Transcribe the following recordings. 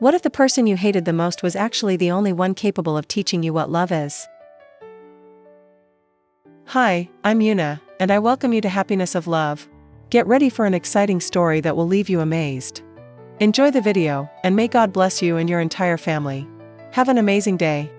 What if the person you hated the most was actually the only one capable of teaching you what love is? Hi, I'm Yuna, and I welcome you to Happiness of Love. Get ready for an exciting story that will leave you amazed. Enjoy the video, and may God bless you and your entire family. Have an amazing day.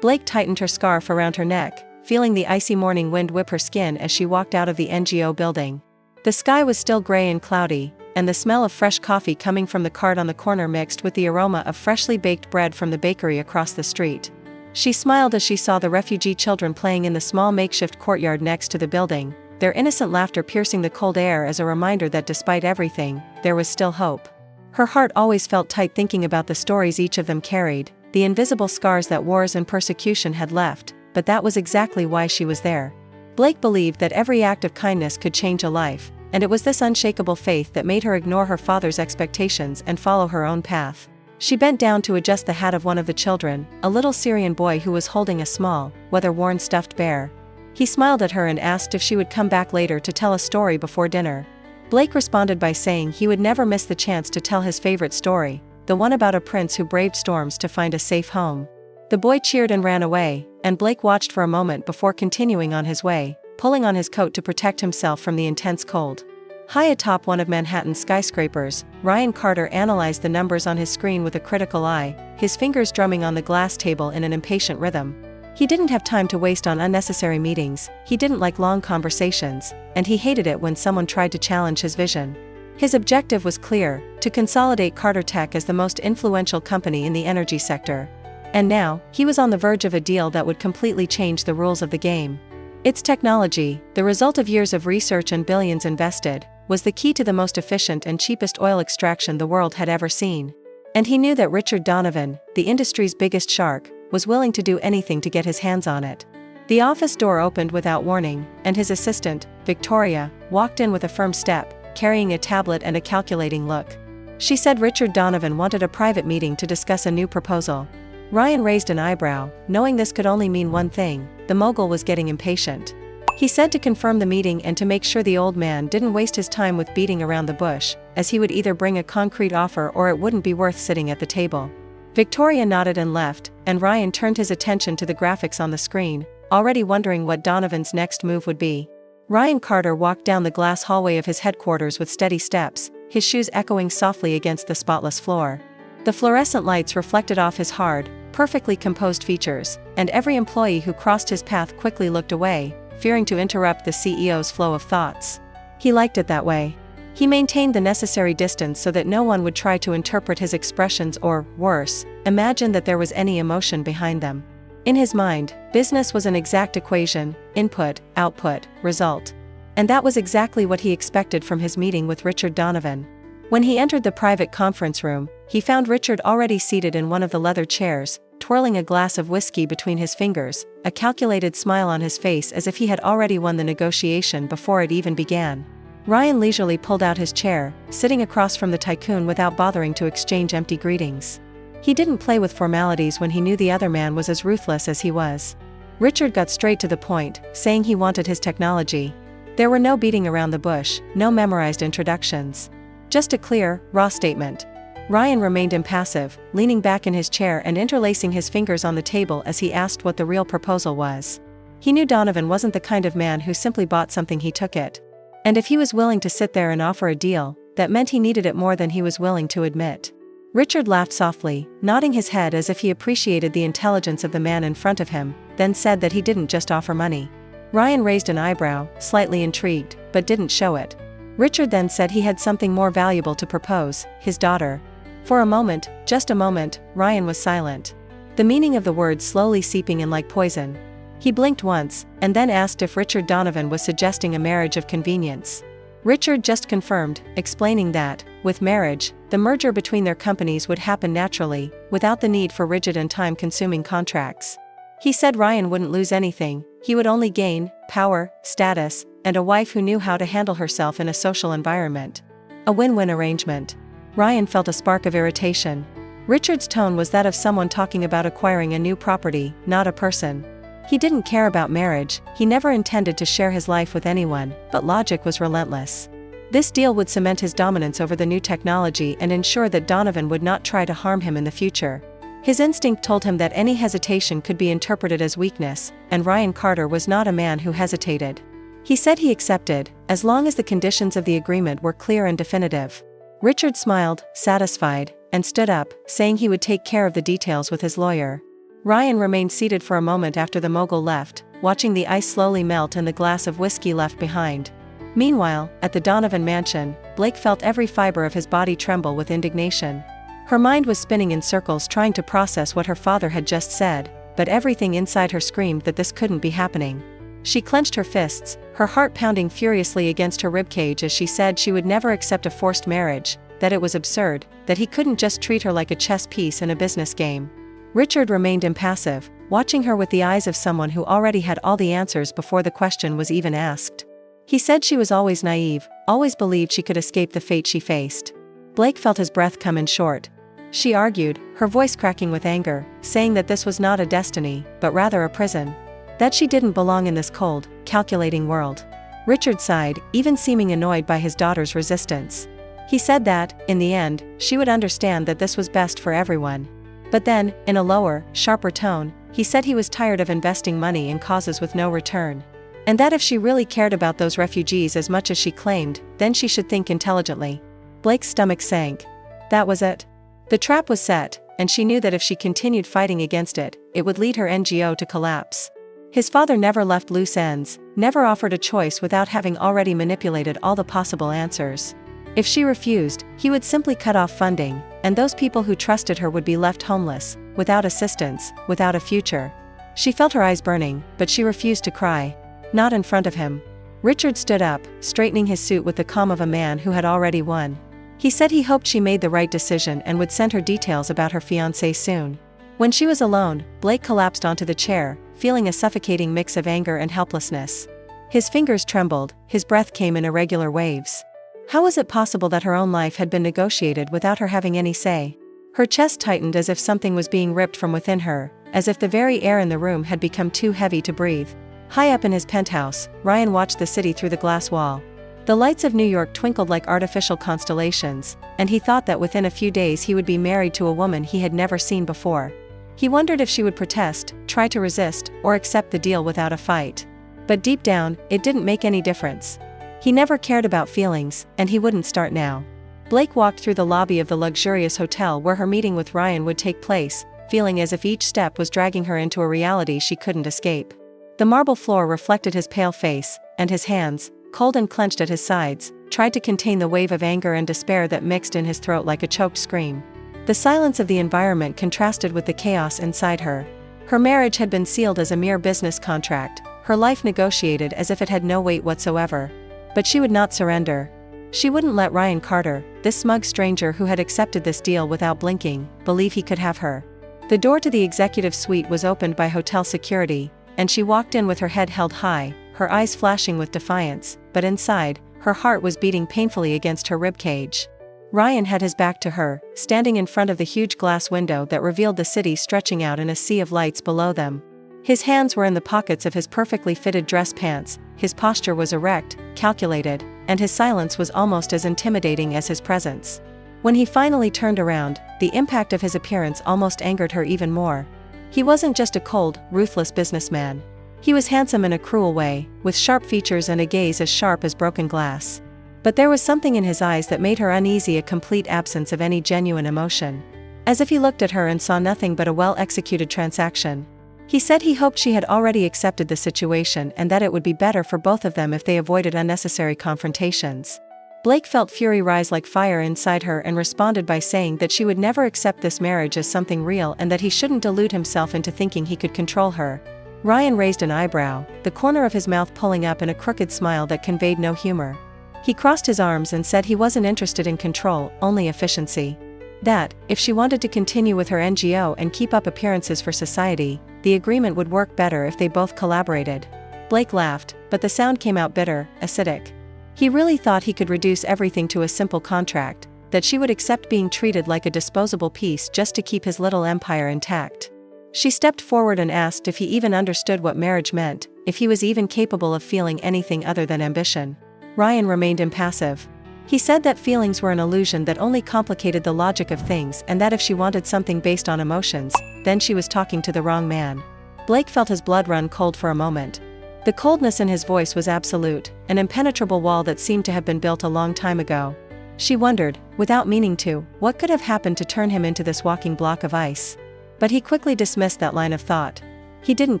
Blake tightened her scarf around her neck, feeling the icy morning wind whip her skin as she walked out of the NGO building. The sky was still gray and cloudy, and the smell of fresh coffee coming from the cart on the corner mixed with the aroma of freshly baked bread from the bakery across the street. She smiled as she saw the refugee children playing in the small makeshift courtyard next to the building, their innocent laughter piercing the cold air as a reminder that despite everything, there was still hope. Her heart always felt tight thinking about the stories each of them carried, the invisible scars that wars and persecution had left, but that was exactly why she was there. Blake believed that every act of kindness could change a life, and it was this unshakable faith that made her ignore her father's expectations and follow her own path. She bent down to adjust the hat of one of the children, a little Syrian boy who was holding a small, weather-worn stuffed bear. He smiled at her and asked if she would come back later to tell a story before dinner. Blake responded by saying he would never miss the chance to tell his favorite story, the one about a prince who braved storms to find a safe home. The boy cheered and ran away, and Blake watched for a moment before continuing on his way, pulling on his coat to protect himself from the intense cold. High atop one of Manhattan's skyscrapers, Ryan Carter analyzed the numbers on his screen with a critical eye, his fingers drumming on the glass table in an impatient rhythm. He didn't have time to waste on unnecessary meetings, he didn't like long conversations, and he hated it when someone tried to challenge his vision. His objective was clear: to consolidate Carter Tech as the most influential company in the energy sector. And now, he was on the verge of a deal that would completely change the rules of the game. Its technology, the result of years of research and billions invested, was the key to the most efficient and cheapest oil extraction the world had ever seen. And he knew that Richard Donovan, the industry's biggest shark, was willing to do anything to get his hands on it. The office door opened without warning, and his assistant, Victoria, walked in with a firm step, carrying a tablet and a calculating look. She said Richard Donovan wanted a private meeting to discuss a new proposal. Ryan raised an eyebrow, knowing this could only mean one thing: the mogul was getting impatient. He said to confirm the meeting and to make sure the old man didn't waste his time with beating around the bush, as he would either bring a concrete offer or it wouldn't be worth sitting at the table. Victoria nodded and left, and Ryan turned his attention to the graphics on the screen, already wondering what Donovan's next move would be. Ryan Carter walked down the glass hallway of his headquarters with steady steps, his shoes echoing softly against the spotless floor. The fluorescent lights reflected off his hard, perfectly composed features, and every employee who crossed his path quickly looked away, fearing to interrupt the CEO's flow of thoughts. He liked it that way. He maintained the necessary distance so that no one would try to interpret his expressions or, worse, imagine that there was any emotion behind them. In his mind, business was an exact equation: input, output, result. And that was exactly what he expected from his meeting with Richard Donovan. When he entered the private conference room, he found Richard already seated in one of the leather chairs, twirling a glass of whiskey between his fingers, a calculated smile on his face as if he had already won the negotiation before it even began. Ryan leisurely pulled out his chair, sitting across from the tycoon without bothering to exchange empty greetings. He didn't play with formalities when he knew the other man was as ruthless as he was. Richard got straight to the point, saying he wanted his technology. There were no beating around the bush, no memorized introductions. Just a clear, raw statement. Ryan remained impassive, leaning back in his chair and interlacing his fingers on the table as he asked what the real proposal was. He knew Donovan wasn't the kind of man who simply bought something he took it. And if he was willing to sit there and offer a deal, that meant he needed it more than he was willing to admit. Richard laughed softly, nodding his head as if he appreciated the intelligence of the man in front of him, then said that he didn't just offer money. Ryan raised an eyebrow, slightly intrigued, but didn't show it. Richard then said he had something more valuable to propose: his daughter. For a moment, just a moment, Ryan was silent. The meaning of the words slowly seeping in like poison. He blinked once, and then asked if Richard Donovan was suggesting a marriage of convenience. Richard just confirmed, explaining that, with marriage, the merger between their companies would happen naturally, without the need for rigid and time-consuming contracts. He said Ryan wouldn't lose anything, he would only gain power, status, and a wife who knew how to handle herself in a social environment. A win-win arrangement. Ryan felt a spark of irritation. Richard's tone was that of someone talking about acquiring a new property, not a person. He didn't care about marriage, he never intended to share his life with anyone, but logic was relentless. This deal would cement his dominance over the new technology and ensure that Donovan would not try to harm him in the future. His instinct told him that any hesitation could be interpreted as weakness, and Ryan Carter was not a man who hesitated. He said he accepted, as long as the conditions of the agreement were clear and definitive. Richard smiled, satisfied, and stood up, saying he would take care of the details with his lawyer. Ryan remained seated for a moment after the mogul left, watching the ice slowly melt and the glass of whiskey left behind. Meanwhile, at the Donovan mansion, Blake felt every fiber of his body tremble with indignation. Her mind was spinning in circles trying to process what her father had just said, but everything inside her screamed that this couldn't be happening. She clenched her fists, her heart pounding furiously against her ribcage as she said she would never accept a forced marriage, that it was absurd, that he couldn't just treat her like a chess piece in a business game. Richard remained impassive, watching her with the eyes of someone who already had all the answers before the question was even asked. He said she was always naive, always believed she could escape the fate she faced. Blake felt his breath come in short. She argued, her voice cracking with anger, saying that this was not a destiny, but rather a prison. That she didn't belong in this cold, calculating world. Richard sighed, even seeming annoyed by his daughter's resistance. He said that, in the end, she would understand that this was best for everyone. But then, in a lower, sharper tone, he said he was tired of investing money in causes with no return. And that if she really cared about those refugees as much as she claimed, then she should think intelligently. Blake's stomach sank. That was it. The trap was set, and she knew that if she continued fighting against it, it would lead her NGO to collapse. His father never left loose ends, never offered a choice without having already manipulated all the possible answers. If she refused, he would simply cut off funding, and those people who trusted her would be left homeless, without assistance, without a future. She felt her eyes burning, but she refused to cry. Not in front of him. Richard stood up, straightening his suit with the calm of a man who had already won. He said he hoped she made the right decision and would send her details about her fiancé soon. When she was alone, Blake collapsed onto the chair, feeling a suffocating mix of anger and helplessness. His fingers trembled, his breath came in irregular waves. How was it possible that her own life had been negotiated without her having any say? Her chest tightened as if something was being ripped from within her, as if the very air in the room had become too heavy to breathe. High up in his penthouse, Ryan watched the city through the glass wall. The lights of New York twinkled like artificial constellations, and he thought that within a few days he would be married to a woman he had never seen before. He wondered if she would protest, try to resist, or accept the deal without a fight. But deep down, it didn't make any difference. He never cared about feelings, and he wouldn't start now. Blake walked through the lobby of the luxurious hotel where her meeting with Ryan would take place, feeling as if each step was dragging her into a reality she couldn't escape. The marble floor reflected his pale face, and his hands, cold and clenched at his sides, tried to contain the wave of anger and despair that mixed in his throat like a choked scream. The silence of the environment contrasted with the chaos inside her. Her marriage had been sealed as a mere business contract, her life negotiated as if it had no weight whatsoever. But she would not surrender. She wouldn't let Ryan Carter, this smug stranger who had accepted this deal without blinking, believe he could have her. The door to the executive suite was opened by hotel security, and she walked in with her head held high, her eyes flashing with defiance, but inside, her heart was beating painfully against her ribcage. Ryan had his back to her, standing in front of the huge glass window that revealed the city stretching out in a sea of lights below them. His hands were in the pockets of his perfectly fitted dress pants, his posture was erect, calculated, and his silence was almost as intimidating as his presence. When he finally turned around, the impact of his appearance almost angered her even more. He wasn't just a cold, ruthless businessman. He was handsome in a cruel way, with sharp features and a gaze as sharp as broken glass. But there was something in his eyes that made her uneasy, a complete absence of any genuine emotion. As if he looked at her and saw nothing but a well-executed transaction. He said he hoped she had already accepted the situation and that it would be better for both of them if they avoided unnecessary confrontations. Blake felt fury rise like fire inside her and responded by saying that she would never accept this marriage as something real and that he shouldn't delude himself into thinking he could control her. Ryan raised an eyebrow, the corner of his mouth pulling up in a crooked smile that conveyed no humor. He crossed his arms and said he wasn't interested in control, only efficiency. That, if she wanted to continue with her NGO and keep up appearances for society, the agreement would work better if they both collaborated. Blake laughed, but the sound came out bitter, acidic. He really thought he could reduce everything to a simple contract, that she would accept being treated like a disposable piece just to keep his little empire intact. She stepped forward and asked if he even understood what marriage meant, if he was even capable of feeling anything other than ambition. Ryan remained impassive. He said that feelings were an illusion that only complicated the logic of things, and that if she wanted something based on emotions, then she was talking to the wrong man. Blake felt his blood run cold for a moment. The coldness in his voice was absolute, an impenetrable wall that seemed to have been built a long time ago. She wondered, without meaning to, what could have happened to turn him into this walking block of ice. But he quickly dismissed that line of thought. He didn't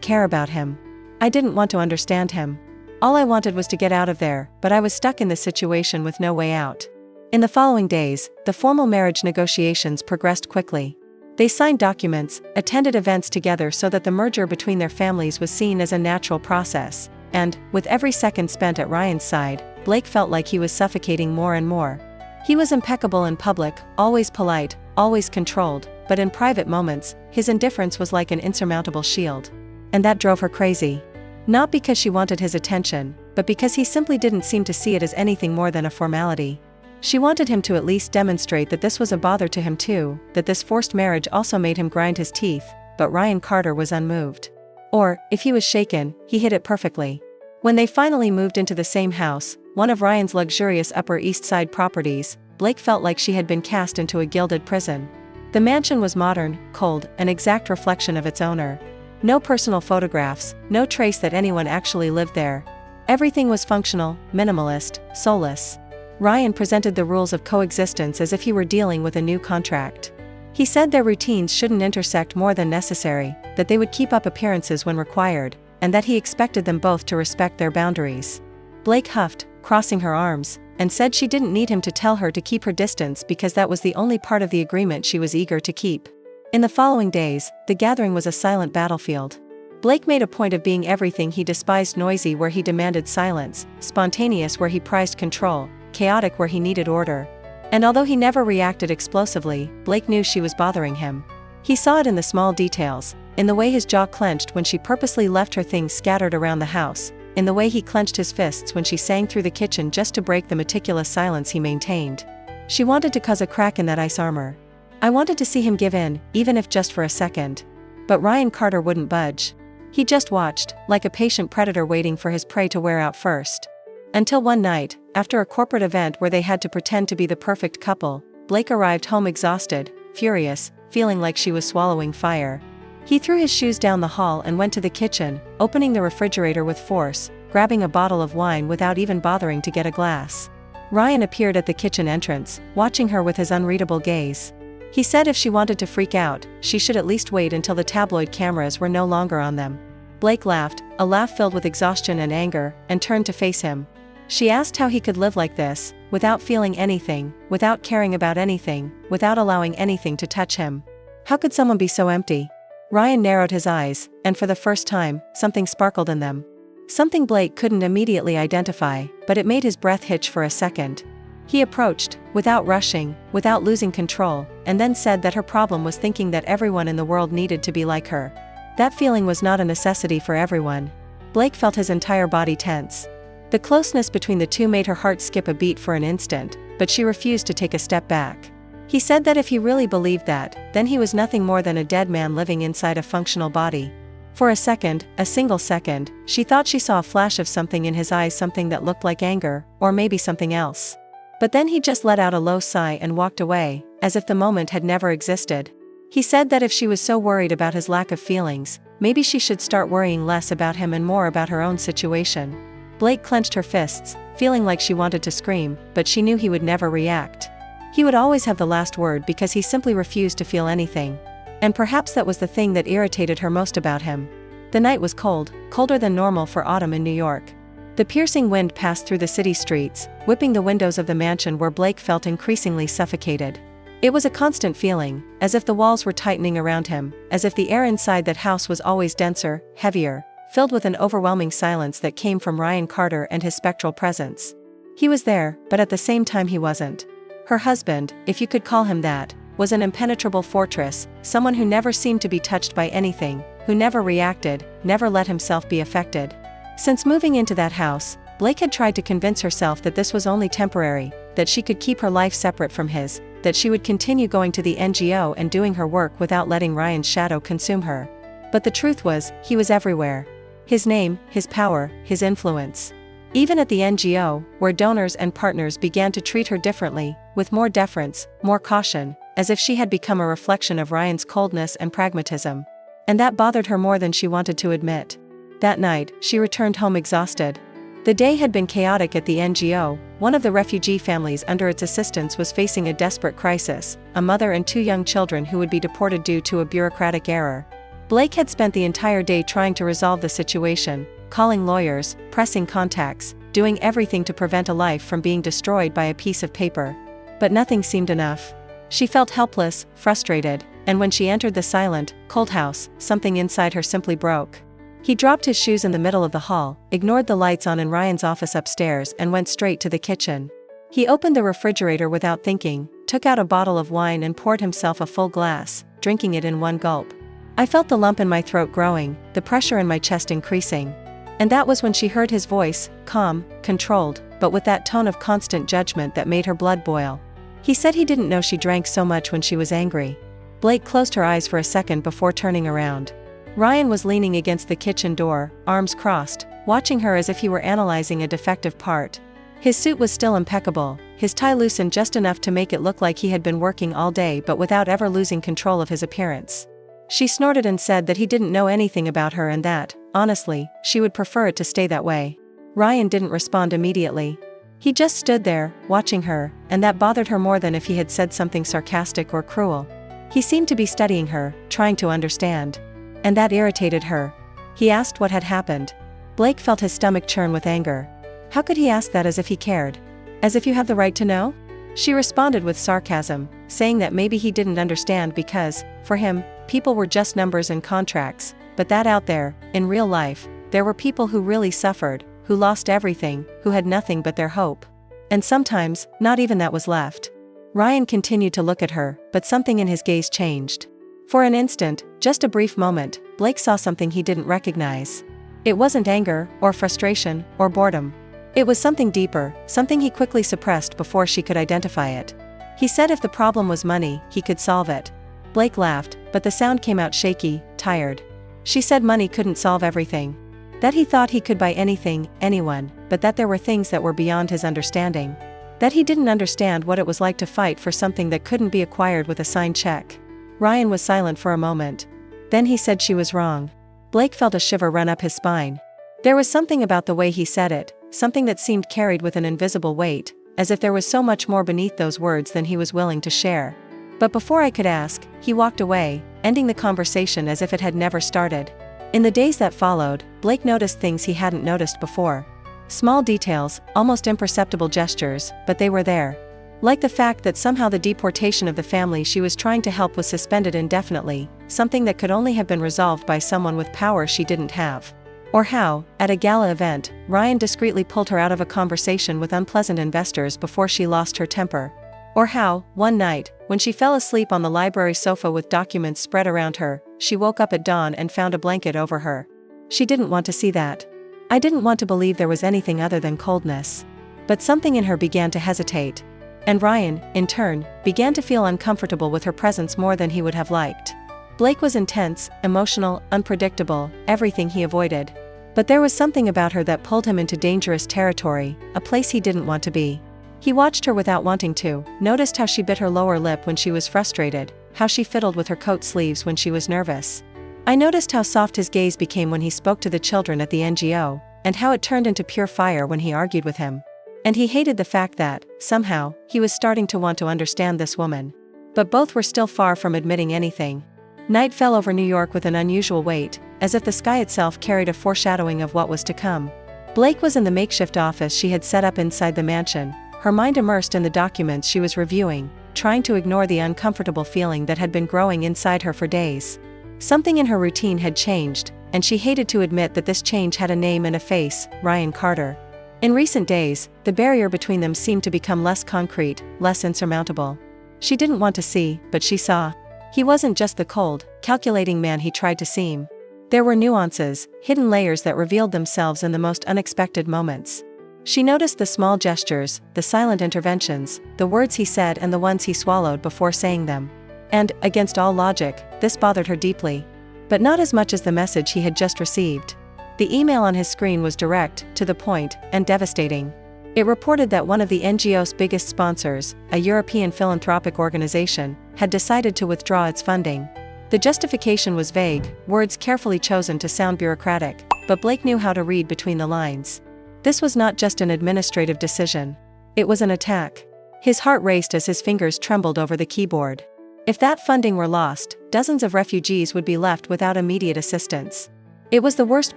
care about him. I didn't want to understand him. All I wanted was to get out of there, but I was stuck in this situation with no way out. In the following days, the formal marriage negotiations progressed quickly. They signed documents, attended events together so that the merger between their families was seen as a natural process, and, with every second spent at Ryan's side, Blake felt like he was suffocating more and more. He was impeccable in public, always polite, always controlled, but in private moments, his indifference was like an insurmountable shield. And that drove her crazy. Not because she wanted his attention, but because he simply didn't seem to see it as anything more than a formality. She wanted him to at least demonstrate that this was a bother to him too, that this forced marriage also made him grind his teeth, but Ryan Carter was unmoved. Or, if he was shaken, he hid it perfectly. When they finally moved into the same house, one of Ryan's luxurious Upper East Side properties, Blake felt like she had been cast into a gilded prison. The mansion was modern, cold, an exact reflection of its owner. No personal photographs, no trace that anyone actually lived there. Everything was functional, minimalist, soulless. Ryan presented the rules of coexistence as if he were dealing with a new contract. He said their routines shouldn't intersect more than necessary, that they would keep up appearances when required, and that he expected them both to respect their boundaries. Blake huffed, crossing her arms, and said she didn't need him to tell her to keep her distance because that was the only part of the agreement she was eager to keep. In the following days, the gathering was a silent battlefield. Blake made a point of being everything he despised: noisy where he demanded silence, spontaneous where he prized control, chaotic where he needed order. And although he never reacted explosively, Blake knew she was bothering him. He saw it in the small details, in the way his jaw clenched when she purposely left her things scattered around the house, in the way he clenched his fists when she sang through the kitchen just to break the meticulous silence he maintained. She wanted to cause a crack in that ice armor. I wanted to see him give in, even if just for a second. But Ryan Carter wouldn't budge. He just watched, like a patient predator waiting for his prey to wear out first. Until one night, after a corporate event where they had to pretend to be the perfect couple, Blake arrived home exhausted, furious, feeling like she was swallowing fire. He threw his shoes down the hall and went to the kitchen, opening the refrigerator with force, grabbing a bottle of wine without even bothering to get a glass. Ryan appeared at the kitchen entrance, watching her with his unreadable gaze. He said if she wanted to freak out, she should at least wait until the tabloid cameras were no longer on them. Blake laughed, a laugh filled with exhaustion and anger, and turned to face him. She asked how he could live like this, without feeling anything, without caring about anything, without allowing anything to touch him. How could someone be so empty? Ryan narrowed his eyes, and for the first time, something sparkled in them. Something Blake couldn't immediately identify, but it made his breath hitch for a second. He approached, without rushing, without losing control, and then said that her problem was thinking that everyone in the world needed to be like her. That feeling was not a necessity for everyone. Blake felt his entire body tense. The closeness between the two made her heart skip a beat for an instant, but she refused to take a step back. He said that if he really believed that, then he was nothing more than a dead man living inside a functional body. For a second, a single second, she thought she saw a flash of something in his eyes, something that looked like anger, or maybe something else. But then he just let out a low sigh and walked away, as if the moment had never existed. He said that if she was so worried about his lack of feelings, maybe she should start worrying less about him and more about her own situation. Blake clenched her fists, feeling like she wanted to scream, but she knew he would never react. He would always have the last word because he simply refused to feel anything. And perhaps that was the thing that irritated her most about him. The night was cold, colder than normal for autumn in New York. The piercing wind passed through the city streets, whipping the windows of the mansion where Blake felt increasingly suffocated. It was a constant feeling, as if the walls were tightening around him, as if the air inside that house was always denser, heavier, filled with an overwhelming silence that came from Ryan Carter and his spectral presence. He was there, but at the same time he wasn't. Her husband, if you could call him that, was an impenetrable fortress, someone who never seemed to be touched by anything, who never reacted, never let himself be affected. Since moving into that house, Blake had tried to convince herself that this was only temporary, that she could keep her life separate from his, that she would continue going to the NGO and doing her work without letting Ryan's shadow consume her. But the truth was, he was everywhere. His name, his power, his influence. Even at the NGO, where donors and partners began to treat her differently, with more deference, more caution, as if she had become a reflection of Ryan's coldness and pragmatism. And that bothered her more than she wanted to admit. That night, she returned home exhausted. The day had been chaotic at the NGO. One of the refugee families under its assistance was facing a desperate crisis, a mother and 2 young children who would be deported due to a bureaucratic error. Blake had spent the entire day trying to resolve the situation, calling lawyers, pressing contacts, doing everything to prevent a life from being destroyed by a piece of paper. But nothing seemed enough. She felt helpless, frustrated, and when she entered the silent, cold house, something inside her simply broke. He dropped his shoes in the middle of the hall, ignored the lights on in Ryan's office upstairs and went straight to the kitchen. He opened the refrigerator without thinking, took out a bottle of wine and poured himself a full glass, drinking it in one gulp. I felt the lump in my throat growing, the pressure in my chest increasing. And that was when she heard his voice, calm, controlled, but with that tone of constant judgment that made her blood boil. He said he didn't know she drank so much when she was angry. Blake closed her eyes for a second before turning around. Ryan was leaning against the kitchen door, arms crossed, watching her as if he were analyzing a defective part. His suit was still impeccable, his tie loosened just enough to make it look like he had been working all day but without ever losing control of his appearance. She snorted and said that he didn't know anything about her and that, honestly, she would prefer it to stay that way. Ryan didn't respond immediately. He just stood there, watching her, and that bothered her more than if he had said something sarcastic or cruel. He seemed to be studying her, trying to understand. And that irritated her. He asked what had happened. Blake felt his stomach churn with anger. How could he ask that as if he cared? As if you have the right to know? She responded with sarcasm, saying that maybe he didn't understand because, for him, people were just numbers and contracts, but that out there, in real life, there were people who really suffered, who lost everything, who had nothing but their hope. And sometimes, not even that was left. Ryan continued to look at her, but something in his gaze changed. For an instant, just a brief moment, Blake saw something he didn't recognize. It wasn't anger, or frustration, or boredom. It was something deeper, something he quickly suppressed before she could identify it. He said if the problem was money, he could solve it. Blake laughed, but the sound came out shaky, tired. She said money couldn't solve everything. That he thought he could buy anything, anyone, but that there were things that were beyond his understanding. That he didn't understand what it was like to fight for something that couldn't be acquired with a signed check. Ryan was silent for a moment. Then he said she was wrong. Blake felt a shiver run up his spine. There was something about the way he said it, something that seemed carried with an invisible weight, as if there was so much more beneath those words than he was willing to share. But before I could ask, he walked away, ending the conversation as if it had never started. In the days that followed, Blake noticed things he hadn't noticed before. Small details, almost imperceptible gestures, but they were there. Like the fact that somehow the deportation of the family she was trying to help was suspended indefinitely, something that could only have been resolved by someone with power she didn't have. Or how, at a gala event, Ryan discreetly pulled her out of a conversation with unpleasant investors before she lost her temper. Or how, one night, when she fell asleep on the library sofa with documents spread around her, she woke up at dawn and found a blanket over her. She didn't want to see that. I didn't want to believe there was anything other than coldness. But something in her began to hesitate. And Ryan, in turn, began to feel uncomfortable with her presence more than he would have liked. Blake was intense, emotional, unpredictable, everything he avoided. But there was something about her that pulled him into dangerous territory, a place he didn't want to be. He watched her without wanting to, noticed how she bit her lower lip when she was frustrated, how she fiddled with her coat sleeves when she was nervous. I noticed how soft his gaze became when he spoke to the children at the NGO, and how it turned into pure fire when he argued with him. And he hated the fact that, somehow, he was starting to want to understand this woman. But both were still far from admitting anything. Night fell over New York with an unusual weight, as if the sky itself carried a foreshadowing of what was to come. Blake was in the makeshift office she had set up inside the mansion, her mind immersed in the documents she was reviewing, trying to ignore the uncomfortable feeling that had been growing inside her for days. Something in her routine had changed, and she hated to admit that this change had a name and a face, Ryan Carter. In recent days, the barrier between them seemed to become less concrete, less insurmountable. She didn't want to see, but she saw. He wasn't just the cold, calculating man he tried to seem. There were nuances, hidden layers that revealed themselves in the most unexpected moments. She noticed the small gestures, the silent interventions, the words he said and the ones he swallowed before saying them. And, against all logic, this bothered her deeply. But not as much as the message he had just received. The email on his screen was direct, to the point, and devastating. It reported that one of the NGO's biggest sponsors, a European philanthropic organization, had decided to withdraw its funding. The justification was vague, words carefully chosen to sound bureaucratic, but Blake knew how to read between the lines. This was not just an administrative decision. It was an attack. His heart raced as his fingers trembled over the keyboard. If that funding were lost, dozens of refugees would be left without immediate assistance. It was the worst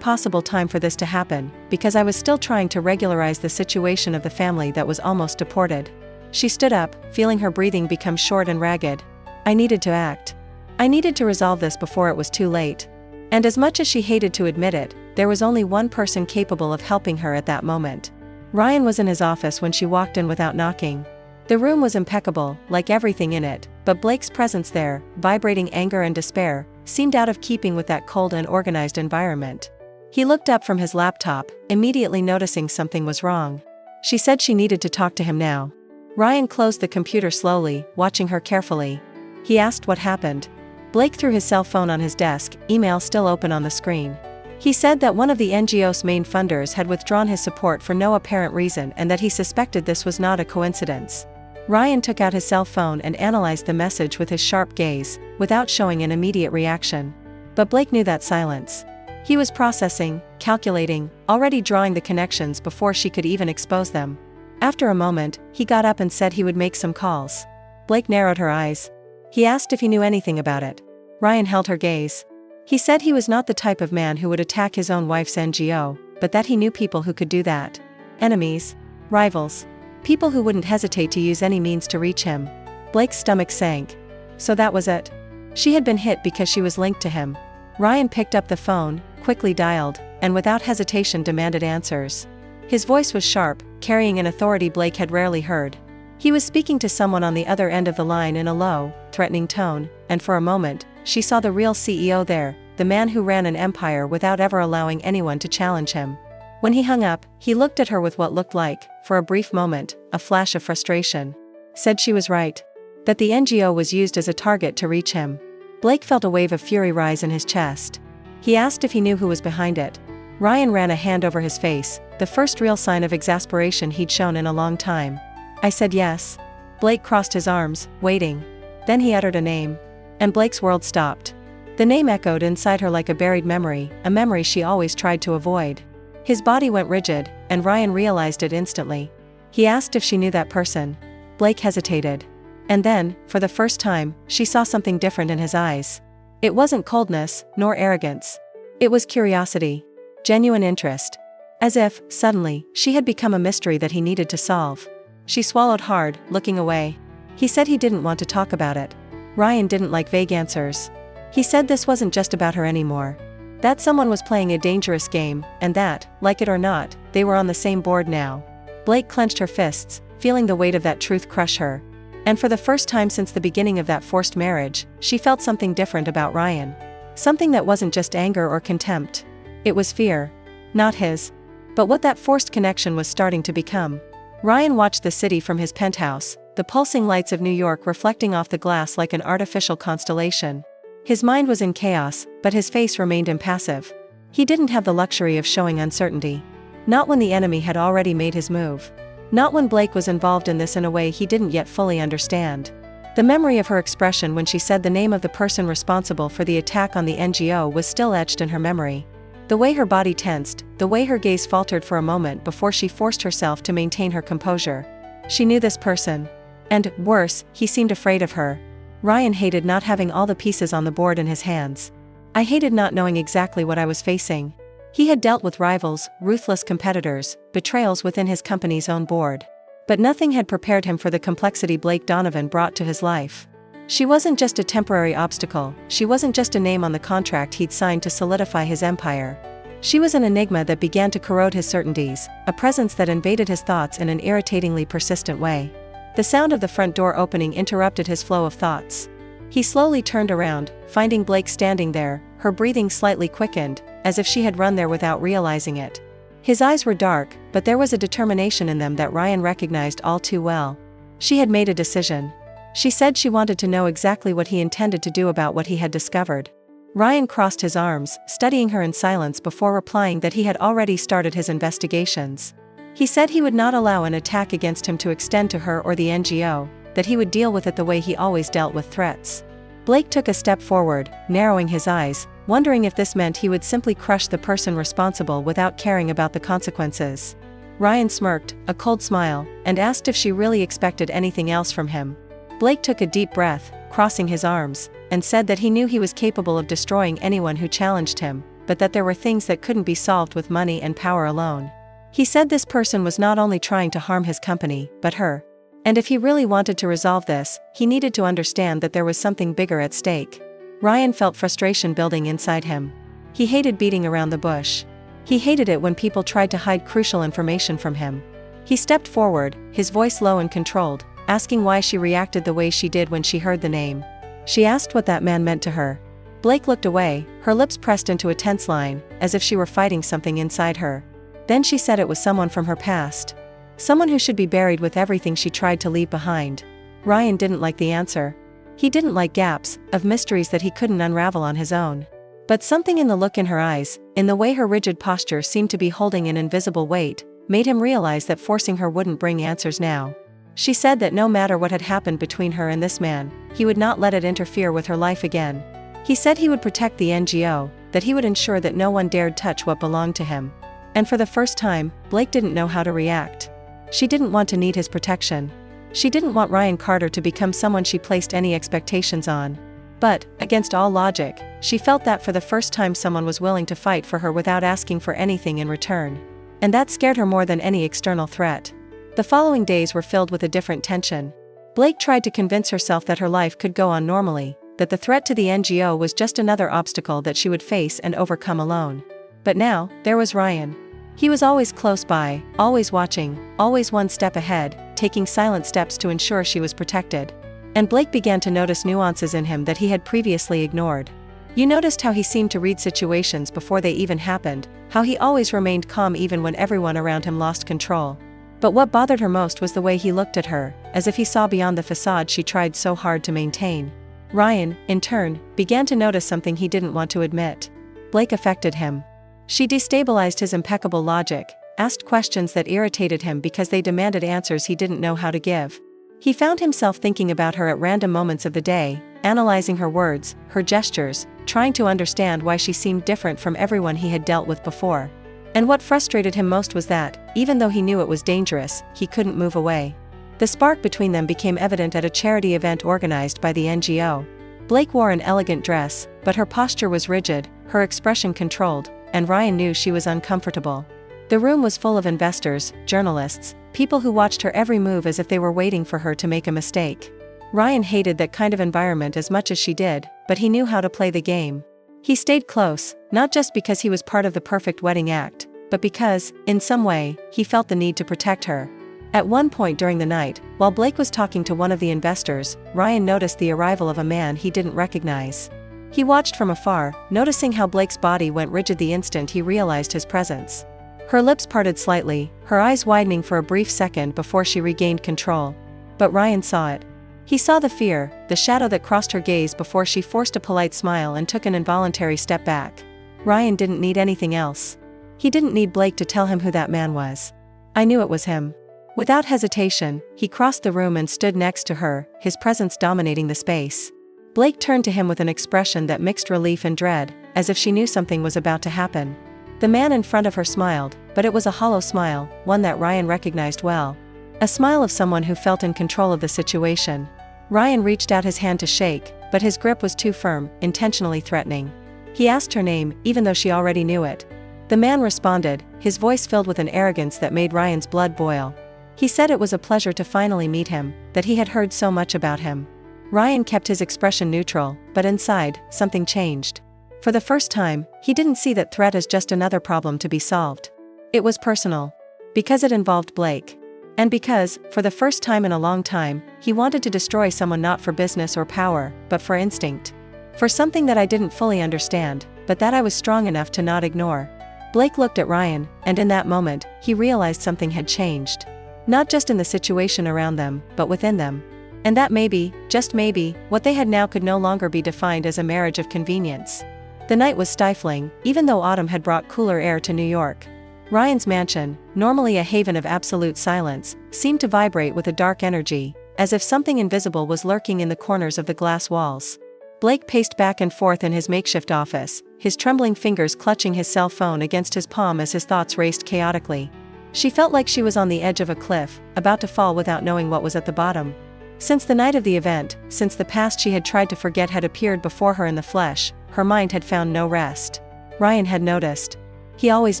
possible time for this to happen, because I was still trying to regularize the situation of the family that was almost deported. She stood up, feeling her breathing become short and ragged. I needed to act. I needed to resolve this before it was too late. And as much as she hated to admit it, there was only one person capable of helping her at that moment. Ryan was in his office when she walked in without knocking. The room was impeccable, like everything in it, but Blake's presence there, vibrating anger and despair, seemed out of keeping with that cold and organized environment. He looked up from his laptop, immediately noticing something was wrong. She said she needed to talk to him now. Ryan closed the computer slowly, watching her carefully. He asked what happened. Blake threw his cell phone on his desk, email still open on the screen. He said that one of the NGO's main funders had withdrawn his support for no apparent reason and that he suspected this was not a coincidence. Ryan took out his cell phone and analyzed the message with his sharp gaze, without showing an immediate reaction. But Blake knew that silence. He was processing, calculating, already drawing the connections before she could even expose them. After a moment, he got up and said he would make some calls. Blake narrowed her eyes. He asked if he knew anything about it. Ryan held her gaze. He said he was not the type of man who would attack his own wife's NGO, but that he knew people who could do that. Enemies. Rivals. People who wouldn't hesitate to use any means to reach him. Blake's stomach sank. So that was it. She had been hit because she was linked to him. Ryan picked up the phone, quickly dialed, and without hesitation demanded answers. His voice was sharp, carrying an authority Blake had rarely heard. He was speaking to someone on the other end of the line in a low, threatening tone, and for a moment, she saw the real CEO there, the man who ran an empire without ever allowing anyone to challenge him. When he hung up, he looked at her with what looked like, for a brief moment, a flash of frustration. Said she was right. That the NGO was used as a target to reach him. Blake felt a wave of fury rise in his chest. He asked if he knew who was behind it. Ryan ran a hand over his face, the first real sign of exasperation he'd shown in a long time. I said yes. Blake crossed his arms, waiting. Then he uttered a name. And Blake's world stopped. The name echoed inside her like a buried memory, a memory she always tried to avoid. His body went rigid, and Ryan realized it instantly. He asked if she knew that person. Blake hesitated. And then, for the first time, she saw something different in his eyes. It wasn't coldness, nor arrogance. It was curiosity. Genuine interest. As if, suddenly, she had become a mystery that he needed to solve. She swallowed hard, looking away. He said he didn't want to talk about it. Ryan didn't like vague answers. He said this wasn't just about her anymore. That someone was playing a dangerous game, and that, like it or not, they were on the same board now. Blake clenched her fists, feeling the weight of that truth crush her. And for the first time since the beginning of that forced marriage, she felt something different about Ryan. Something that wasn't just anger or contempt. It was fear. Not his. But what that forced connection was starting to become. Ryan watched the city from his penthouse, the pulsing lights of New York reflecting off the glass like an artificial constellation. His mind was in chaos, but his face remained impassive. He didn't have the luxury of showing uncertainty. Not when the enemy had already made his move. Not when Blake was involved in this in a way he didn't yet fully understand. The memory of her expression when she said the name of the person responsible for the attack on the NGO was still etched in her memory. The way her body tensed, the way her gaze faltered for a moment before she forced herself to maintain her composure. She knew this person. And, worse, he seemed afraid of her. Ryan hated not having all the pieces on the board in his hands. I hated not knowing exactly what I was facing. He had dealt with rivals, ruthless competitors, betrayals within his company's own board. But nothing had prepared him for the complexity Blake Donovan brought to his life. She wasn't just a temporary obstacle, she wasn't just a name on the contract he'd signed to solidify his empire. She was an enigma that began to corrode his certainties, a presence that invaded his thoughts in an irritatingly persistent way. The sound of the front door opening interrupted his flow of thoughts. He slowly turned around, finding Blake standing there, her breathing slightly quickened, as if she had run there without realizing it. His eyes were dark, but there was a determination in them that Ryan recognized all too well. She had made a decision. She said she wanted to know exactly what he intended to do about what he had discovered. Ryan crossed his arms, studying her in silence before replying that he had already started his investigations. He said he would not allow an attack against him to extend to her or the NGO, that he would deal with it the way he always dealt with threats. Blake took a step forward, narrowing his eyes, wondering if this meant he would simply crush the person responsible without caring about the consequences. Ryan smirked, a cold smile, and asked if she really expected anything else from him. Blake took a deep breath, crossing his arms, and said that he knew he was capable of destroying anyone who challenged him, but that there were things that couldn't be solved with money and power alone. He said this person was not only trying to harm his company, but her. And if he really wanted to resolve this, he needed to understand that there was something bigger at stake. Ryan felt frustration building inside him. He hated beating around the bush. He hated it when people tried to hide crucial information from him. He stepped forward, his voice low and controlled, asking why she reacted the way she did when she heard the name. She asked what that man meant to her. Blake looked away, her lips pressed into a tense line, as if she were fighting something inside her. Then she said it was someone from her past. Someone who should be buried with everything she tried to leave behind. Ryan didn't like the answer. He didn't like gaps of mysteries that he couldn't unravel on his own. But something in the look in her eyes, in the way her rigid posture seemed to be holding an invisible weight, made him realize that forcing her wouldn't bring answers now. She said that no matter what had happened between her and this man, he would not let it interfere with her life again. He said he would protect the NGO, that he would ensure that no one dared touch what belonged to him. And for the first time, Blake didn't know how to react. She didn't want to need his protection. She didn't want Ryan Carter to become someone she placed any expectations on. But, against all logic, she felt that for the first time someone was willing to fight for her without asking for anything in return. And that scared her more than any external threat. The following days were filled with a different tension. Blake tried to convince herself that her life could go on normally, that the threat to the NGO was just another obstacle that she would face and overcome alone. But now, there was Ryan. He was always close by, always watching, always one step ahead, taking silent steps to ensure she was protected. And Blake began to notice nuances in him that he had previously ignored. You noticed how he seemed to read situations before they even happened, how he always remained calm even when everyone around him lost control. But what bothered her most was the way he looked at her, as if he saw beyond the facade she tried so hard to maintain. Ryan, in turn, began to notice something he didn't want to admit. Blake affected him. She destabilized his impeccable logic, asked questions that irritated him because they demanded answers he didn't know how to give. He found himself thinking about her at random moments of the day, analyzing her words, her gestures, trying to understand why she seemed different from everyone he had dealt with before. And what frustrated him most was that, even though he knew it was dangerous, he couldn't move away. The spark between them became evident at a charity event organized by the NGO. Blake wore an elegant dress, but her posture was rigid, her expression controlled, and Ryan knew she was uncomfortable. The room was full of investors, journalists, people who watched her every move as if they were waiting for her to make a mistake. Ryan hated that kind of environment as much as she did, but he knew how to play the game. He stayed close, not just because he was part of the perfect wedding act, but because, in some way, he felt the need to protect her. At one point during the night, while Blake was talking to one of the investors, Ryan noticed the arrival of a man he didn't recognize. He watched from afar, noticing how Blake's body went rigid the instant he realized his presence. Her lips parted slightly, her eyes widening for a brief second before she regained control. But Ryan saw it. He saw the fear, the shadow that crossed her gaze before she forced a polite smile and took an involuntary step back. Ryan didn't need anything else. He didn't need Blake to tell him who that man was. I knew it was him. Without hesitation, he crossed the room and stood next to her, his presence dominating the space. Blake turned to him with an expression that mixed relief and dread, as if she knew something was about to happen. The man in front of her smiled, but it was a hollow smile, one that Ryan recognized well. A smile of someone who felt in control of the situation. Ryan reached out his hand to shake, but his grip was too firm, intentionally threatening. He asked her name, even though she already knew it. The man responded, his voice filled with an arrogance that made Ryan's blood boil. He said it was a pleasure to finally meet him, that he had heard so much about him. Ryan kept his expression neutral, but inside, something changed. For the first time, he didn't see that threat as just another problem to be solved. It was personal. Because it involved Blake. And because, for the first time in a long time, he wanted to destroy someone not for business or power, but for instinct. For something that I didn't fully understand, but that I was strong enough to not ignore. Blake looked at Ryan, and in that moment, he realized something had changed. Not just in the situation around them, but within them. And that maybe, just maybe, what they had now could no longer be defined as a marriage of convenience. The night was stifling, even though autumn had brought cooler air to New York. Ryan's mansion, normally a haven of absolute silence, seemed to vibrate with a dark energy, as if something invisible was lurking in the corners of the glass walls. Blake paced back and forth in his makeshift office, his trembling fingers clutching his cell phone against his palm as his thoughts raced chaotically. She felt like she was on the edge of a cliff, about to fall without knowing what was at the bottom. Since the night of the event, since the past she had tried to forget had appeared before her in the flesh, her mind had found no rest. Ryan had noticed. He always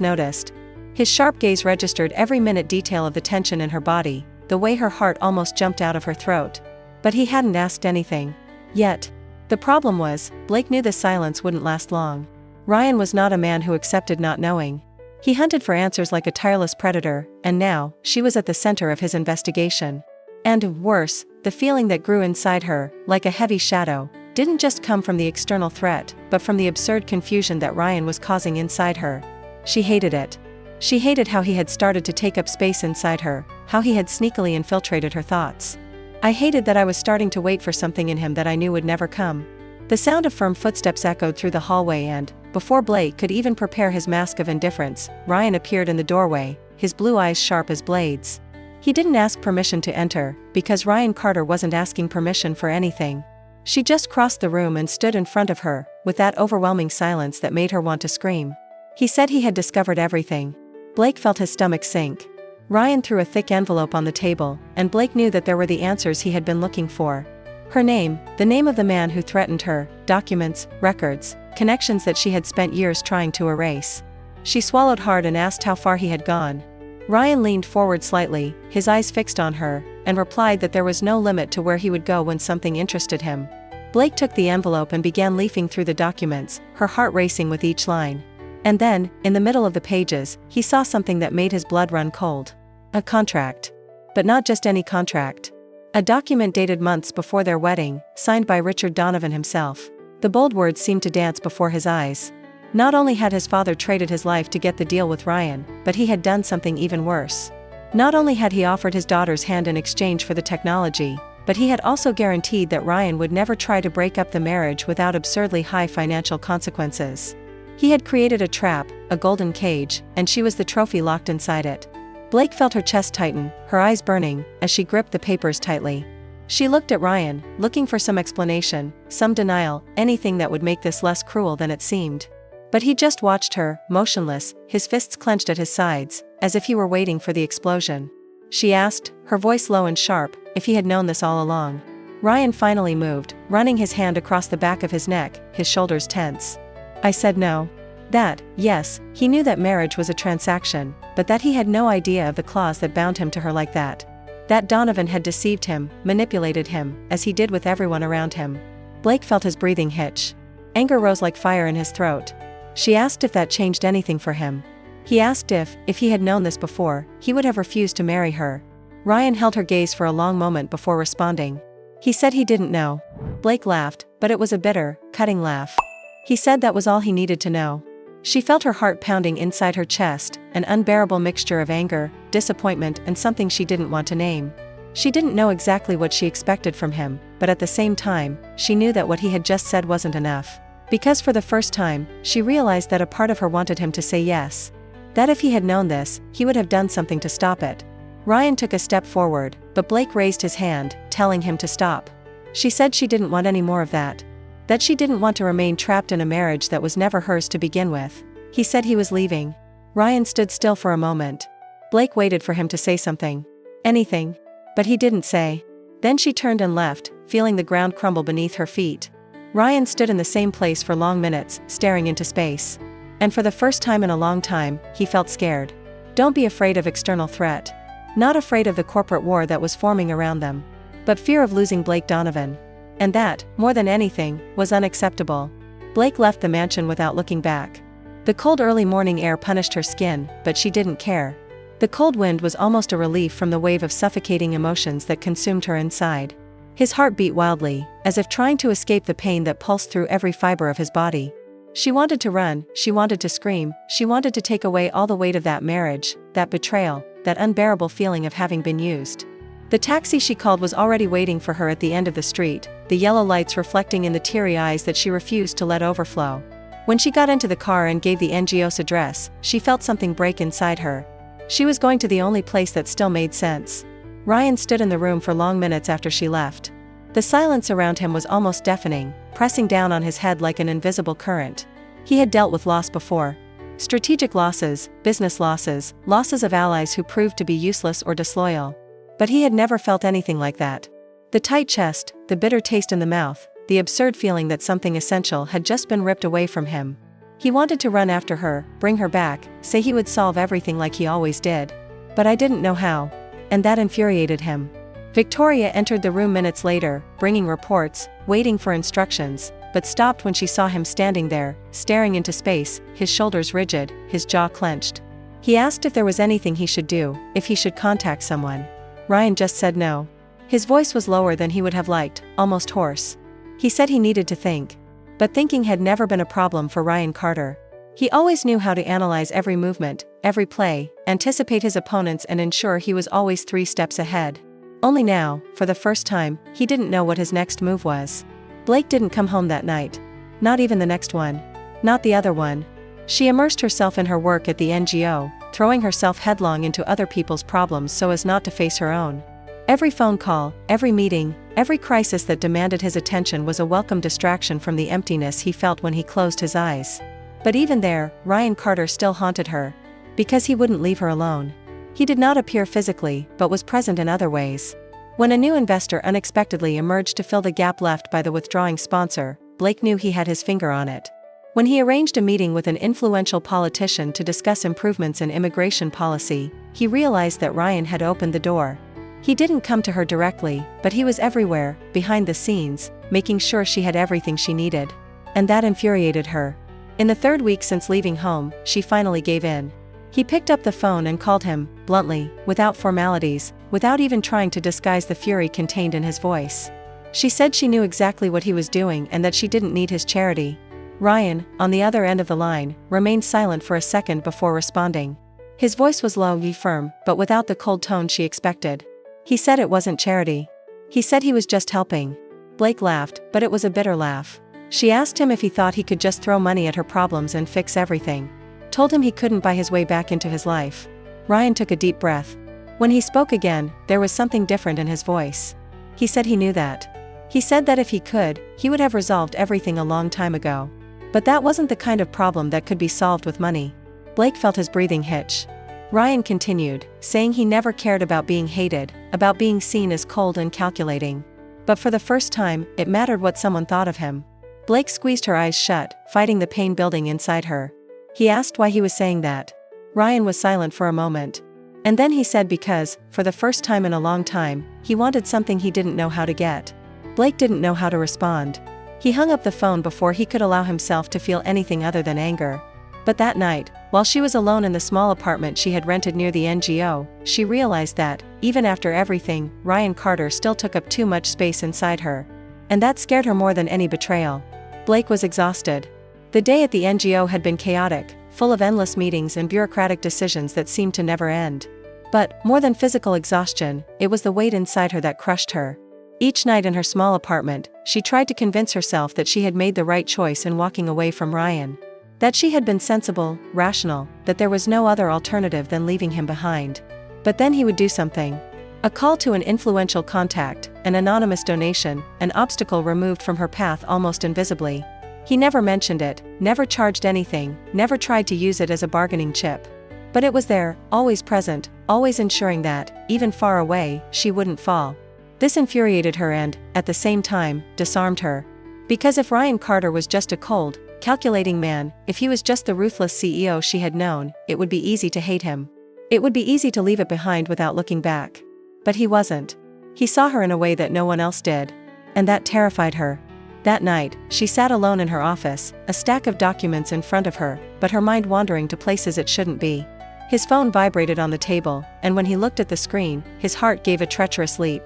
noticed. His sharp gaze registered every minute detail of the tension in her body, the way her heart almost jumped out of her throat. But he hadn't asked anything. Yet. The problem was, Blake knew the silence wouldn't last long. Ryan was not a man who accepted not knowing. He hunted for answers like a tireless predator, and now, she was at the center of his investigation. And, worse, the feeling that grew inside her, like a heavy shadow, didn't just come from the external threat, but from the absurd confusion that Ryan was causing inside her. She hated it. She hated how he had started to take up space inside her, how he had sneakily infiltrated her thoughts. I hated that I was starting to wait for something in him that I knew would never come. The sound of firm footsteps echoed through the hallway and, before Blake could even prepare his mask of indifference, Ryan appeared in the doorway, his blue eyes sharp as blades. He didn't ask permission to enter, because Ryan Carter wasn't asking permission for anything. She just crossed the room and stood in front of her, with that overwhelming silence that made her want to scream. He said he had discovered everything. Blake felt his stomach sink. Ryan threw a thick envelope on the table, and Blake knew that there were the answers he had been looking for. Her name, the name of the man who threatened her, documents, records, connections that she had spent years trying to erase. She swallowed hard and asked how far he had gone. Ryan leaned forward slightly, his eyes fixed on her, and replied that there was no limit to where he would go when something interested him. Blake took the envelope and began leafing through the documents, her heart racing with each line. And then, in the middle of the pages, he saw something that made his blood run cold. A contract. But not just any contract. A document dated months before their wedding, signed by Richard Donovan himself. The bold words seemed to dance before his eyes. Not only had his father traded his life to get the deal with Ryan, but he had done something even worse. Not only had he offered his daughter's hand in exchange for the technology, but he had also guaranteed that Ryan would never try to break up the marriage without absurdly high financial consequences. He had created a trap, a golden cage, and she was the trophy locked inside it. Blake felt her chest tighten, her eyes burning, as she gripped the papers tightly. She looked at Ryan, looking for some explanation, some denial, anything that would make this less cruel than it seemed. But he just watched her, motionless, his fists clenched at his sides, as if he were waiting for the explosion. She asked, her voice low and sharp, if he had known this all along. Ryan finally moved, running his hand across the back of his neck, his shoulders tense. I said no. That, yes, he knew that marriage was a transaction, but that he had no idea of the clause that bound him to her like that. That Donovan had deceived him, manipulated him, as he did with everyone around him. Blake felt his breathing hitch. Anger rose like fire in his throat. She asked if that changed anything for him. He asked if he had known this before, he would have refused to marry her. Ryan held her gaze for a long moment before responding. He said he didn't know. Blake laughed, but it was a bitter, cutting laugh. He said that was all he needed to know. She felt her heart pounding inside her chest, an unbearable mixture of anger, disappointment, and something she didn't want to name. She didn't know exactly what she expected from him, but at the same time, she knew that what he had just said wasn't enough. Because for the first time, she realized that a part of her wanted him to say yes. That if he had known this, he would have done something to stop it. Ryan took a step forward, but Blake raised his hand, telling him to stop. She said she didn't want any more of that. That she didn't want to remain trapped in a marriage that was never hers to begin with. He said he was leaving. Ryan stood still for a moment. Blake waited for him to say something. Anything. But he didn't say. Then she turned and left, feeling the ground crumble beneath her feet. Ryan stood in the same place for long minutes, staring into space. And for the first time in a long time, he felt scared. Don't be afraid of external threat. Not afraid of the corporate war that was forming around them. But fear of losing Blake Donovan. And that, more than anything, was unacceptable. Blake left the mansion without looking back. The cold early morning air punished her skin, but she didn't care. The cold wind was almost a relief from the wave of suffocating emotions that consumed her inside. His heart beat wildly, as if trying to escape the pain that pulsed through every fiber of his body. She wanted to run, she wanted to scream, she wanted to take away all the weight of that marriage, that betrayal, that unbearable feeling of having been used. The taxi she called was already waiting for her at the end of the street, the yellow lights reflecting in the teary eyes that she refused to let overflow. When she got into the car and gave the NGO's address, she felt something break inside her. She was going to the only place that still made sense. Ryan stood in the room for long minutes after she left. The silence around him was almost deafening, pressing down on his head like an invisible current. He had dealt with loss before. Strategic losses, business losses, losses of allies who proved to be useless or disloyal. But he had never felt anything like that. The tight chest, the bitter taste in the mouth, the absurd feeling that something essential had just been ripped away from him. He wanted to run after her, bring her back, say he would solve everything like he always did. But I didn't know how. And that infuriated him. Victoria entered the room minutes later, bringing reports, waiting for instructions, but stopped when she saw him standing there, staring into space, his shoulders rigid, his jaw clenched. He asked if there was anything he should do, if he should contact someone. Ryan just said no. His voice was lower than he would have liked, almost hoarse. He said he needed to think. But thinking had never been a problem for Ryan Carter. He always knew how to analyze every movement, every play, anticipate his opponents and ensure he was always 3 steps ahead. Only now, for the first time, he didn't know what his next move was. Blake didn't come home that night. Not even the next one. Not the other one. She immersed herself in her work at the NGO, throwing herself headlong into other people's problems so as not to face her own. Every phone call, every meeting, every crisis that demanded his attention was a welcome distraction from the emptiness he felt when he closed his eyes. But even there, Ryan Carter still haunted her. Because he wouldn't leave her alone. He did not appear physically, but was present in other ways. When a new investor unexpectedly emerged to fill the gap left by the withdrawing sponsor, Blake knew he had his finger on it. When he arranged a meeting with an influential politician to discuss improvements in immigration policy, he realized that Ryan had opened the door. He didn't come to her directly, but he was everywhere, behind the scenes, making sure she had everything she needed. And that infuriated her. In the 3rd week since leaving home, she finally gave in. He picked up the phone and called him, bluntly, without formalities, without even trying to disguise the fury contained in his voice. She said she knew exactly what he was doing and that she didn't need his charity. Ryan, on the other end of the line, remained silent for a second before responding. His voice was low and firm, but without the cold tone she expected. He said it wasn't charity. He said he was just helping. Blake laughed, but it was a bitter laugh. She asked him if he thought he could just throw money at her problems and fix everything. Told him he couldn't buy his way back into his life. Ryan took a deep breath. When he spoke again, there was something different in his voice. He said he knew that. He said that if he could, he would have resolved everything a long time ago. But that wasn't the kind of problem that could be solved with money. Blake felt his breathing hitch. Ryan continued, saying he never cared about being hated, about being seen as cold and calculating. But for the first time, it mattered what someone thought of him. Blake squeezed her eyes shut, fighting the pain building inside her. He asked why he was saying that. Ryan was silent for a moment. And then he said because, for the first time in a long time, he wanted something he didn't know how to get. Blake didn't know how to respond. He hung up the phone before he could allow himself to feel anything other than anger. But that night, while she was alone in the small apartment she had rented near the NGO, she realized that, even after everything, Ryan Carter still took up too much space inside her. And that scared her more than any betrayal. Blake was exhausted. The day at the NGO had been chaotic, full of endless meetings and bureaucratic decisions that seemed to never end. But, more than physical exhaustion, it was the weight inside her that crushed her. Each night in her small apartment, she tried to convince herself that she had made the right choice in walking away from Ryan. That she had been sensible, rational, that there was no other alternative than leaving him behind. But then he would do something. A call to an influential contact, an anonymous donation, an obstacle removed from her path almost invisibly. He never mentioned it, never charged anything, never tried to use it as a bargaining chip. But it was there, always present, always ensuring that, even far away, she wouldn't fall. This infuriated her and, at the same time, disarmed her. Because if Ryan Carter was just a cold, calculating man, if he was just the ruthless CEO she had known, it would be easy to hate him. It would be easy to leave it behind without looking back. But he wasn't. He saw her in a way that no one else did. And that terrified her. That night, she sat alone in her office, a stack of documents in front of her, but her mind wandering to places it shouldn't be. His phone vibrated on the table, and when he looked at the screen, his heart gave a treacherous leap.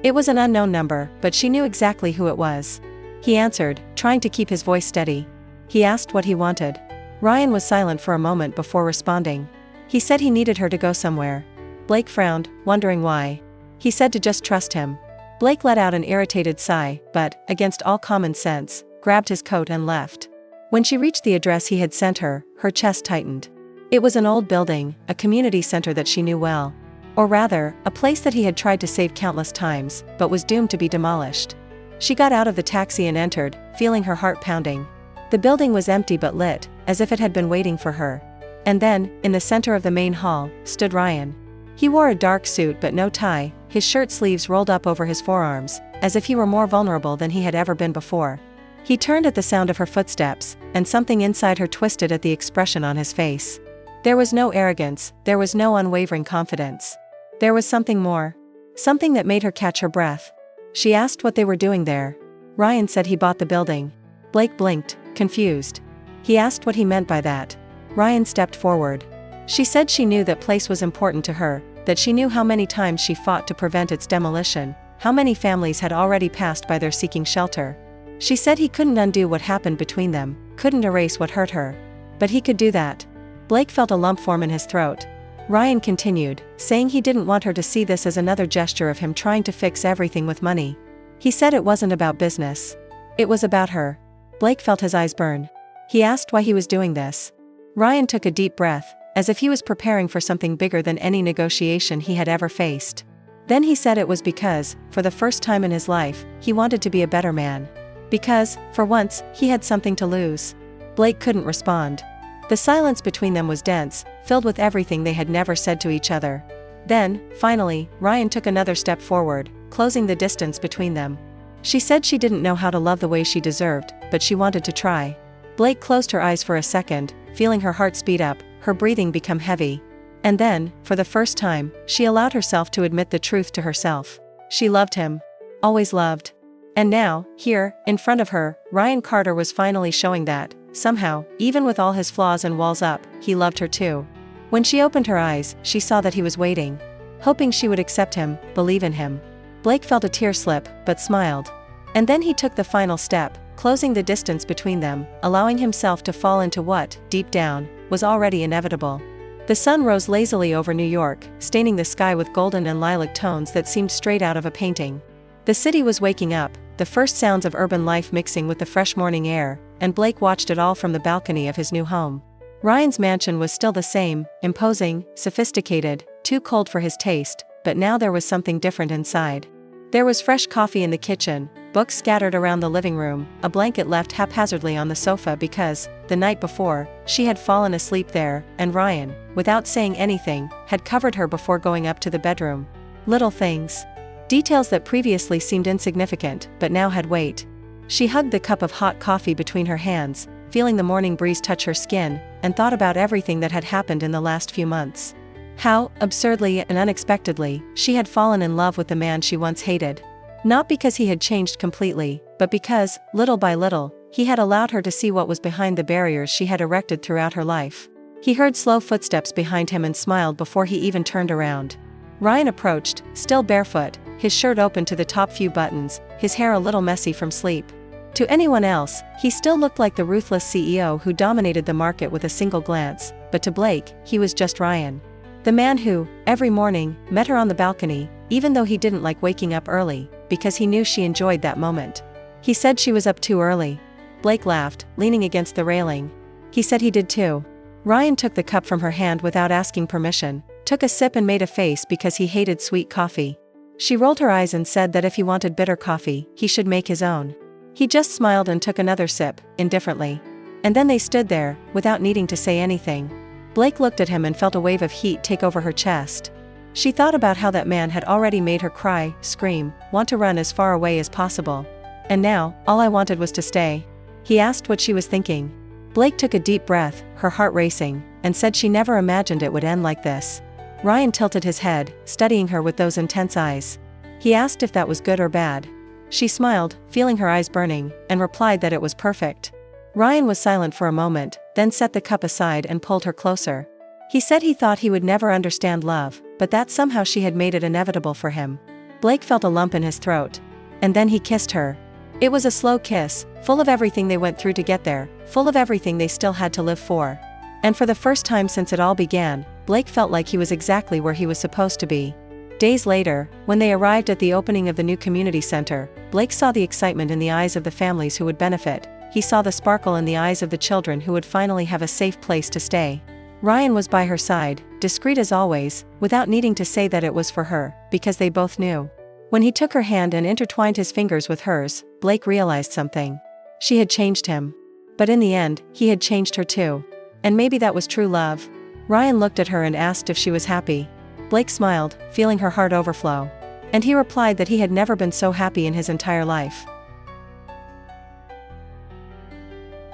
It was an unknown number, but she knew exactly who it was. He answered, trying to keep his voice steady. He asked what he wanted. Ryan was silent for a moment before responding. He said he needed her to go somewhere. Blake frowned, wondering why. He said to just trust him. Blake let out an irritated sigh, but, against all common sense, grabbed his coat and left. When she reached the address he had sent her, her chest tightened. It was an old building, a community center that she knew well. Or rather, a place that he had tried to save countless times, but was doomed to be demolished. She got out of the taxi and entered, feeling her heart pounding. The building was empty but lit, as if it had been waiting for her. And then, in the center of the main hall, stood Ryan. He wore a dark suit but no tie, his shirt sleeves rolled up over his forearms, as if he were more vulnerable than he had ever been before. He turned at the sound of her footsteps, and something inside her twisted at the expression on his face. There was no arrogance, there was no unwavering confidence. There was something more. Something that made her catch her breath. She asked what they were doing there. Ryan said he bought the building. Blake blinked, confused. He asked what he meant by that. Ryan stepped forward. She said she knew that place was important to her, that she knew how many times she fought to prevent its demolition, how many families had already passed by there seeking shelter. She said he couldn't undo what happened between them, couldn't erase what hurt her. But he could do that. Blake felt a lump form in his throat. Ryan continued, saying he didn't want her to see this as another gesture of him trying to fix everything with money. He said it wasn't about business. It was about her. Blake felt his eyes burn. He asked why he was doing this. Ryan took a deep breath, as if he was preparing for something bigger than any negotiation he had ever faced. Then he said it was because, for the first time in his life, he wanted to be a better man. Because, for once, he had something to lose. Blake couldn't respond. The silence between them was dense, filled with everything they had never said to each other. Then, finally, Ryan took another step forward, closing the distance between them. She said she didn't know how to love the way she deserved, but she wanted to try. Blake closed her eyes for a second, feeling her heart speed up, her breathing become heavy. And then, for the first time, she allowed herself to admit the truth to herself. She loved him. Always loved. And now, here, in front of her, Ryan Carter was finally showing that, somehow, even with all his flaws and walls up, he loved her too. When she opened her eyes, she saw that he was waiting. Hoping she would accept him, believe in him. Blake felt a tear slip, but smiled. And then he took the final step, closing the distance between them, allowing himself to fall into what, deep down, was already inevitable. The sun rose lazily over New York, staining the sky with golden and lilac tones that seemed straight out of a painting. The city was waking up, the first sounds of urban life mixing with the fresh morning air, and Blake watched it all from the balcony of his new home. Ryan's mansion was still the same, imposing, sophisticated, too cold for his taste, but now there was something different inside. There was fresh coffee in the kitchen, books scattered around the living room, a blanket left haphazardly on the sofa because, the night before, she had fallen asleep there, and Ryan, without saying anything, had covered her before going up to the bedroom. Little things. Details that previously seemed insignificant, but now had weight. She hugged the cup of hot coffee between her hands, feeling the morning breeze touch her skin, and thought about everything that had happened in the last few months. How, absurdly and unexpectedly, she had fallen in love with the man she once hated. Not because he had changed completely, but because, little by little, he had allowed her to see what was behind the barriers she had erected throughout her life. He heard slow footsteps behind him and smiled before he even turned around. Ryan approached, still barefoot, his shirt open to the top few buttons, his hair a little messy from sleep. To anyone else, he still looked like the ruthless CEO who dominated the market with a single glance, but to Blake, he was just Ryan. The man who, every morning, met her on the balcony, even though he didn't like waking up early, because he knew she enjoyed that moment. He said she was up too early. Blake laughed, leaning against the railing. He said he did too. Ryan took the cup from her hand without asking permission, took a sip and made a face because he hated sweet coffee. She rolled her eyes and said that if he wanted bitter coffee, he should make his own. He just smiled and took another sip, indifferently. And then they stood there, without needing to say anything. Blake looked at him and felt a wave of heat take over her chest. She thought about how that man had already made her cry, scream, want to run as far away as possible. And now, all I wanted was to stay. He asked what she was thinking. Blake took a deep breath, her heart racing, and said she never imagined it would end like this. Ryan tilted his head, studying her with those intense eyes. He asked if that was good or bad. She smiled, feeling her eyes burning, and replied that it was perfect. Ryan was silent for a moment, then set the cup aside and pulled her closer. He said he thought he would never understand love, but that somehow she had made it inevitable for him. Blake felt a lump in his throat. And then he kissed her. It was a slow kiss, full of everything they went through to get there, full of everything they still had to live for. And for the first time since it all began, Blake felt like he was exactly where he was supposed to be. Days later, when they arrived at the opening of the new community center, Blake saw the excitement in the eyes of the families who would benefit, he saw the sparkle in the eyes of the children who would finally have a safe place to stay. Ryan was by her side, discreet as always, without needing to say that it was for her, because they both knew. When he took her hand and intertwined his fingers with hers, Blake realized something. She had changed him. But in the end, he had changed her too. And maybe that was true love. Ryan looked at her and asked if she was happy. Blake smiled, feeling her heart overflow. And he replied that he had never been so happy in his entire life.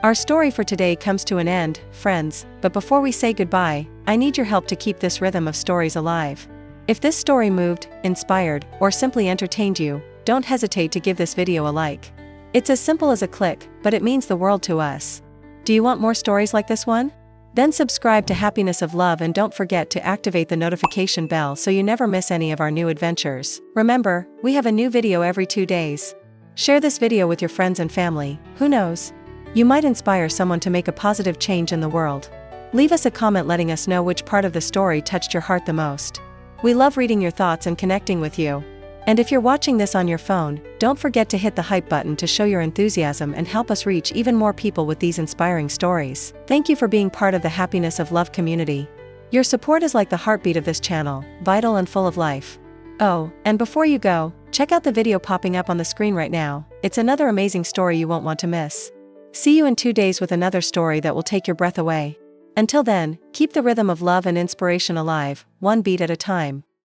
Our story for today comes to an end, friends, but before we say goodbye, I need your help to keep this rhythm of stories alive. If this story moved, inspired, or simply entertained you, don't hesitate to give this video a like. It's as simple as a click, but it means the world to us. Do you want more stories like this one? Then subscribe to Happiness of Love and don't forget to activate the notification bell so you never miss any of our new adventures. Remember, we have a new video every 2 days. Share this video with your friends and family, who knows? You might inspire someone to make a positive change in the world. Leave us a comment letting us know which part of the story touched your heart the most. We love reading your thoughts and connecting with you. And if you're watching this on your phone, don't forget to hit the hype button to show your enthusiasm and help us reach even more people with these inspiring stories. Thank you for being part of the Happiness of Love community. Your support is like the heartbeat of this channel, vital and full of life. Oh, and before you go, check out the video popping up on the screen right now. It's another amazing story you won't want to miss. See you in 2 days with another story that will take your breath away. Until then, keep the rhythm of love and inspiration alive, one beat at a time.